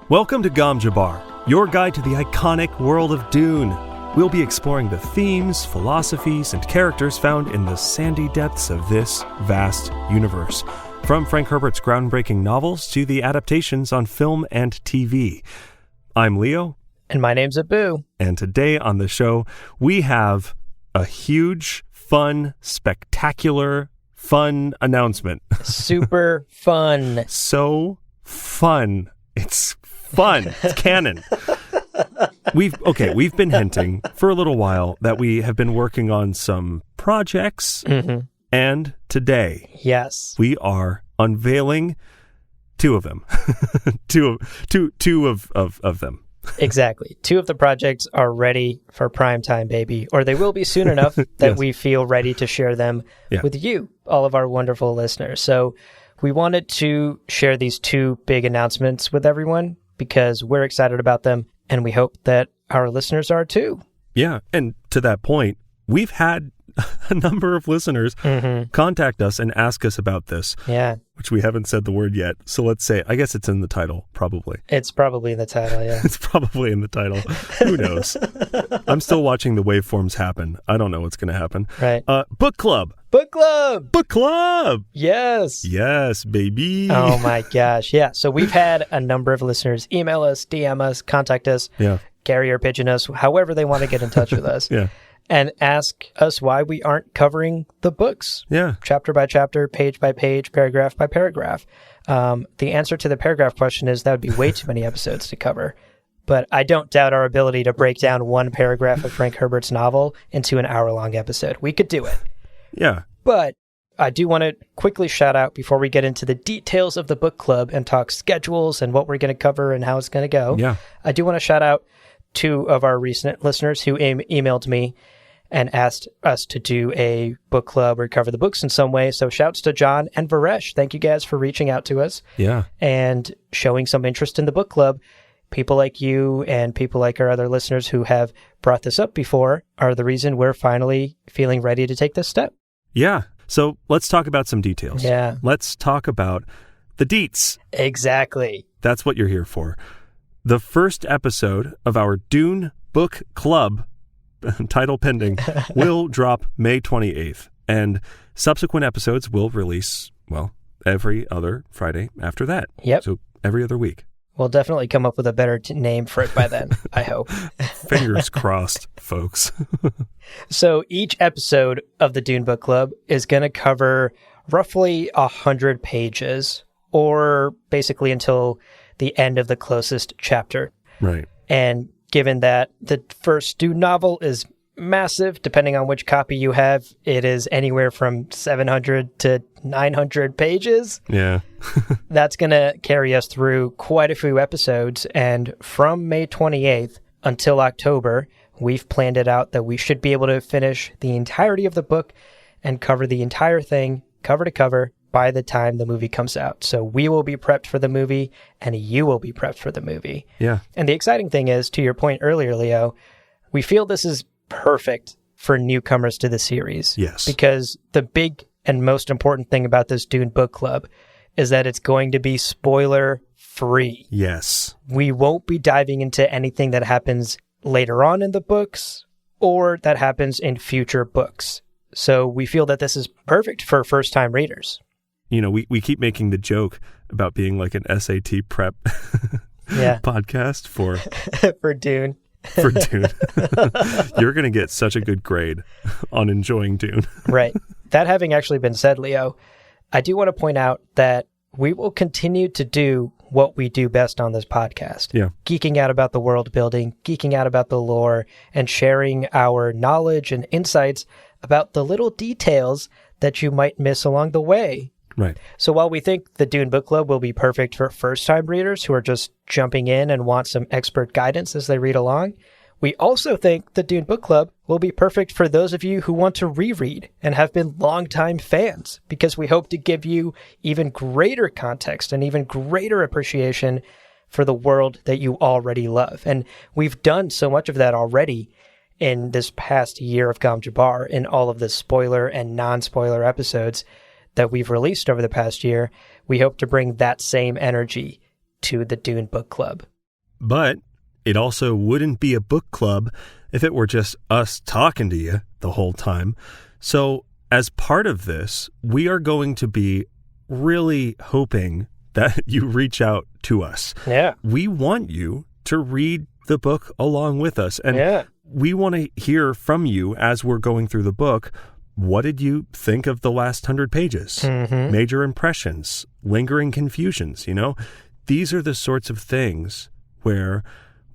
Welcome to Gom Jabbar, your guide to the iconic world of Dune. We'll be exploring the themes, philosophies, and characters found in the sandy depths of this vast universe. From Frank Herbert's groundbreaking novels to the adaptations on film and TV. I'm Leo. And my name's Abu. And today on the show, we have a huge, fun, spectacular, fun announcement. Super fun. So fun. It's fun. It's canon. We've been hinting for a little while that we have been working on some projects. Mm-hmm. And today, yes, we are unveiling two of them. two of them. Exactly. Two of the projects are ready for primetime, baby, or they will be soon enough that yes. We feel ready to share them with you, all of our wonderful listeners. So we wanted to share these two big announcements with everyone because we're excited about them, and we hope that our listeners are too. Yeah, and to that point, we've had a number of listeners contact us and ask us about this. Yeah. Which we haven't said the word yet. So let's say, I guess it's in the title, probably. It's probably in the title, yeah. It's probably in the title. Who knows? I'm still watching the waveforms happen. I don't know what's going to happen. Right. Book club. Book club. Book club. Yes. Yes, baby. Oh my gosh. Yeah. So we've had a number of listeners email us, DM us, contact us, carrier pigeon us, however they want to get in touch with us. Yeah. And ask us why we aren't covering the books. Yeah. Chapter by chapter, page by page, paragraph by paragraph. The answer to the paragraph question is that would be way too many episodes to cover. But I don't doubt our ability to break down one paragraph of Frank Herbert's novel into an hour-long episode. We could do it. Yeah. But I do want to quickly shout out before we get into the details of the book club and talk schedules and what we're going to cover and how it's going to go. Yeah. I do want to shout out two of our recent listeners who emailed me and asked us to do a book club or cover the books in some way. So shouts to John and Varesh. Thank you guys for reaching out to us. Yeah. And showing some interest in the book club. People like you and people like our other listeners who have brought this up before are the reason we're finally feeling ready to take this step. Yeah. So let's talk about some details. Yeah. Let's talk about the deets. Exactly. That's what you're here for. The first episode of our Dune Book Club, title pending, will drop May 28th. And subsequent episodes will release, well, every other Friday after that. Yep. So every other week. We'll definitely come up with a better name for it by then, I hope. Fingers crossed, folks. So each episode of the Dune Book Club is going to cover roughly 100 pages, or basically until the end of the closest chapter. Right. And given that the first Dune novel is massive, depending on which copy you have, it is anywhere from 700 to 900 pages. Yeah. That's going to carry us through quite a few episodes. And from May 28th until October, we've planned it out that we should be able to finish the entirety of the book and cover the entire thing, cover to cover, by the time the movie comes out. So we will be prepped for the movie, and you will be prepped for the movie. Yeah. And the exciting thing is, to your point earlier, Leo, we feel this is perfect for newcomers to the series. Yes. Because the big and most important thing about this Dune Book Club is that it's going to be spoiler-free. Yes. We won't be diving into anything that happens later on in the books or that happens in future books. So we feel that this is perfect for first-time readers. You know, we keep making the joke about being like an SAT prep podcast for for Dune. For Dune. You're going to get such a good grade on enjoying Dune. Right. That having actually been said, Leo, I do want to point out that we will continue to do what we do best on this podcast. Yeah. Geeking out about the world building, geeking out about the lore, and sharing our knowledge and insights about the little details that you might miss along the way. Right. So while we think the Dune Book Club will be perfect for first-time readers who are just jumping in and want some expert guidance as they read along, we also think the Dune Book Club will be perfect for those of you who want to reread and have been longtime fans, because we hope to give you even greater context and even greater appreciation for the world that you already love. And we've done so much of that already in this past year of Gom Jabbar in all of the spoiler and non-spoiler episodes that we've released over the past year. We hope to bring that same energy to the Dune Book Club. But it also wouldn't be a book club if it were just us talking to you the whole time. So as part of this, we are going to be really hoping that you reach out to us. Yeah. We want you to read the book along with us. And we want to hear from you as we're going through the book. What did you think of the last 100 pages? Major impressions, lingering confusions, These are the sorts of things where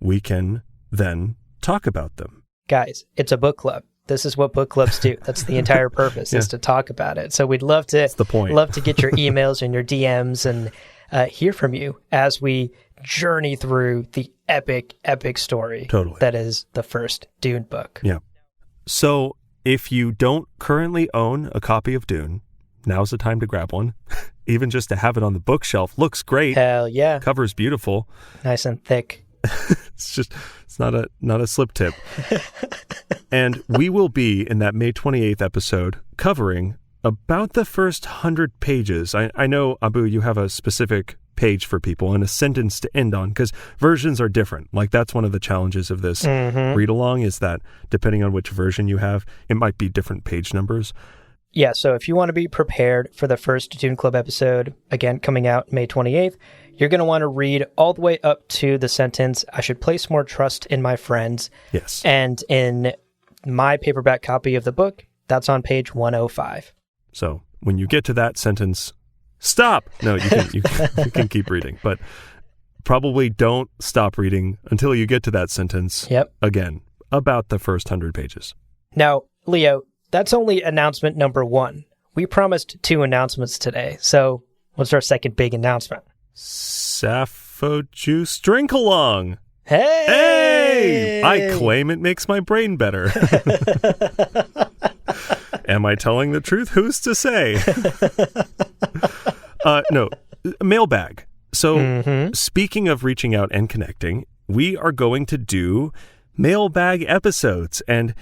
we can then talk about them. Guys, it's a book club. This is what book clubs do. That's the entire purpose, is to talk about it. So we'd love to That's the point. Love to get your emails and your DMs and hear from you as we journey through the epic story that is the first Dune book. Yeah. So if you don't currently own a copy of Dune, now's the time to grab one. Even just to have it on the bookshelf looks great. Hell yeah. Cover's beautiful. Nice and thick. It's not a slip tip. And we will be in that May 28th episode covering about the first 100 pages. I know, Abu, you have a specific page for people and a sentence to end on because versions are different. Like that's one of the challenges of this read along is that depending on which version you have, it might be different page numbers. Yeah, so if you want to be prepared for the first Dune Club episode, again, coming out May 28th, you're going to want to read all the way up to the sentence, "I should place more trust in my friends." Yes. And in my paperback copy of the book, that's on page 105. So when you get to that sentence, stop. No, you can keep reading, but probably don't stop reading until you get to that sentence. Yep. Again, about the first 100 pages. Now, Leo, that's only announcement number 1. We promised 2 announcements today. So what's our second big announcement? Sappho juice drink along. Hey! I claim it makes my brain better. Am I telling the truth? Who's to say? No, mailbag. So speaking of reaching out and connecting, we are going to do mailbag episodes. And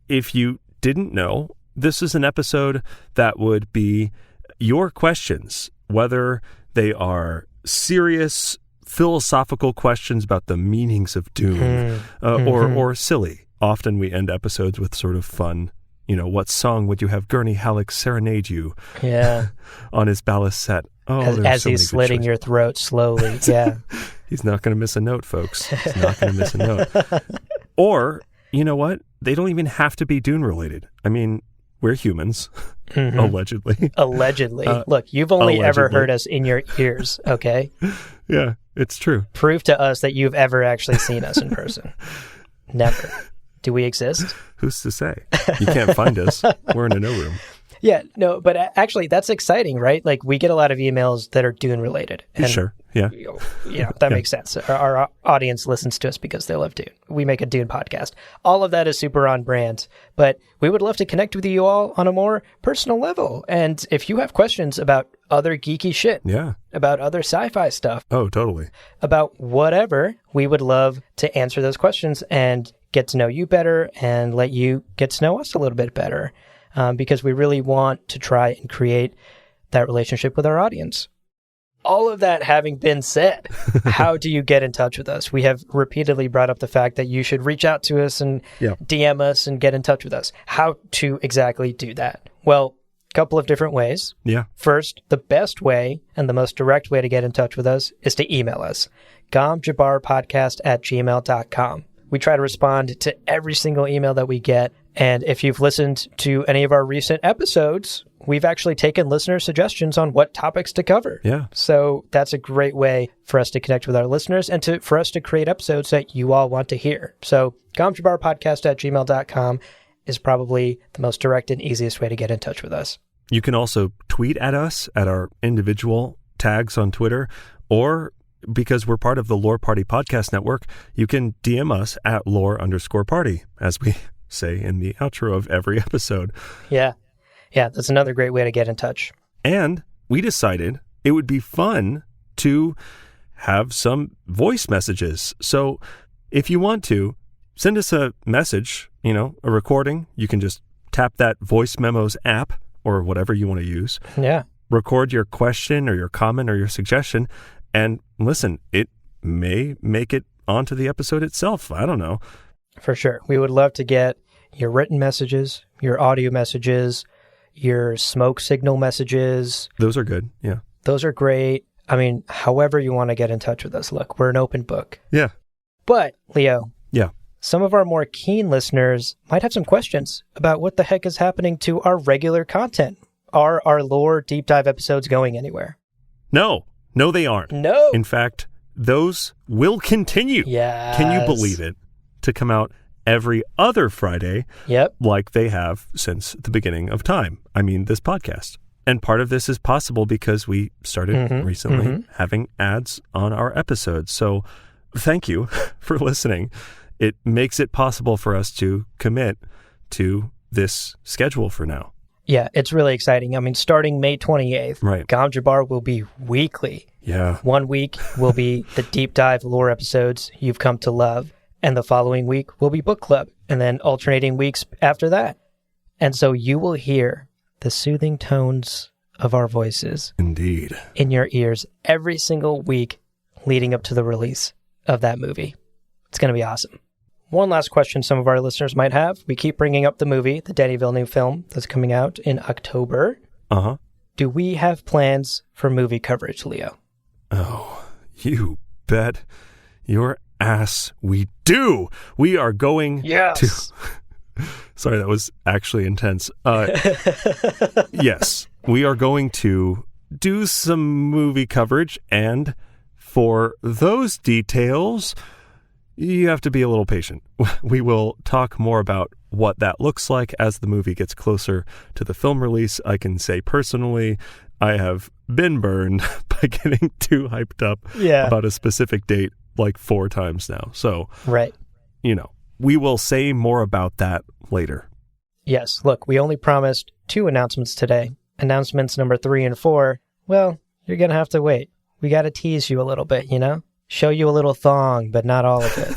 if you didn't know, this is an episode that would be your questions, whether they are serious philosophical questions about the meanings of Dune or silly. Often we end episodes with sort of fun, what song would you have Gurney Halleck serenade you on his balisette? Oh, as he's slitting your throat slowly. Yeah. He's not going to miss a note, folks. He's not going to miss a note. Or, you know what? They don't even have to be Dune related. I mean, we're humans, allegedly. Allegedly. Look, you've only ever heard us in your ears, okay? Yeah, it's true. Prove to us that you've ever actually seen us in person. Never. Do we exist? Who's to say? You can't find us. We're in a no room. Yeah, no, but actually that's exciting, right? Like we get a lot of emails that are Dune related. And, sure, yeah. That makes sense. Our audience listens to us because they love Dune. We make a Dune podcast. All of that is super on brand, but we would love to connect with you all on a more personal level. And if you have questions about other geeky shit, about other sci-fi stuff. Oh, totally. About whatever, we would love to answer those questions and get to know you better and let you get to know us a little bit better. Because we really want to try and create that relationship with our audience. All of that having been said, how do you get in touch with us? We have repeatedly brought up the fact that you should reach out to us and DM us and get in touch with us. How to exactly do that? Well, a couple of different ways. Yeah. First, the best way and the most direct way to get in touch with us is to email us, gomjabarpodcast@gmail.com. We try to respond to every single email that we get. And if you've listened to any of our recent episodes, we've actually taken listener suggestions on what topics to cover. Yeah. So that's a great way for us to connect with our listeners and for us to create episodes that you all want to hear. So gomjabarpodcast@gmail.com is probably the most direct and easiest way to get in touch with us. You can also tweet at us at our individual tags on Twitter, or because we're part of the Lore Party Podcast Network, you can DM us at lore_party, as we say in the outro of every episode. Yeah, that's another great way to get in touch. And we decided it would be fun to have some voice messages. So if you want to, send us a message, a recording. You can just tap that Voice Memos app or whatever you want to use. Yeah. Record your question or your comment or your suggestion. And listen, it may make it onto the episode itself. I don't know. For sure. We would love to get your written messages, your audio messages, your smoke signal messages. Those are good. Yeah. Those are great. I mean, however you want to get in touch with us. Look, we're an open book. Yeah. But, Leo. Yeah. Some of our more keen listeners might have some questions about what the heck is happening to our regular content. Are our lore deep dive episodes going anywhere? No, they aren't. No. In fact, those will continue. Yes. Can you believe it? To come out every other Friday. Yep. Like they have since the beginning of time. I mean, this podcast. And part of this is possible because we started recently having ads on our episodes. So thank you for listening. It makes it possible for us to commit to this schedule for now. Yeah, it's really exciting. I mean, starting May 28th, right. Gom Jabbar will be weekly. Yeah. 1 week will be the deep dive lore episodes you've come to love. And the following week will be book club. And then alternating weeks after that. And so you will hear the soothing tones of our voices. Indeed. In your ears every single week leading up to the release of that movie. It's going to be awesome. One last question some of our listeners might have. We keep bringing up the movie, the Denis Villeneuve film that's coming out in October. Uh-huh. Do we have plans for movie coverage, Leo? Oh, you bet your ass we do. We are going to... Sorry, that was actually intense. Yes, we are going to do some movie coverage, and for those details... you have to be a little patient. We will talk more about what that looks like as the movie gets closer to the film release. I can say personally, I have been burned by getting too hyped up about a specific date like 4 times now. So, right. We will say more about that later. Yes. Look, we only promised 2 announcements today. Announcements number 3 and 4, well, you're going to have to wait. We got to tease you a little bit, Show you a little thong, but not all of it.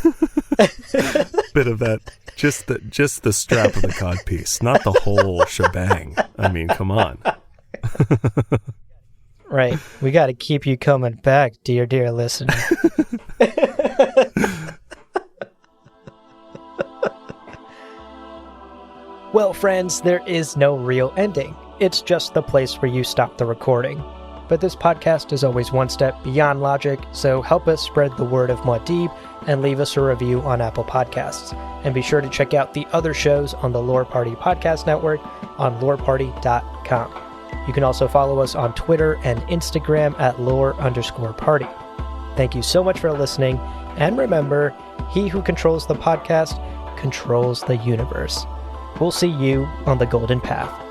Bit of that, just the strap of the codpiece, not the whole shebang. I mean, come on. Right. We got to keep you coming back, dear listener. Well, friends, there is no real ending. It's just the place where you stop the recording. But this podcast is always one step beyond logic, so help us spread the word of Muad'Dib and leave us a review on Apple Podcasts. And be sure to check out the other shows on the Lore Party Podcast Network on loreparty.com. You can also follow us on Twitter and Instagram at lore_party. Thank you so much for listening, and remember, he who controls the podcast controls the universe. We'll see you on the Golden Path.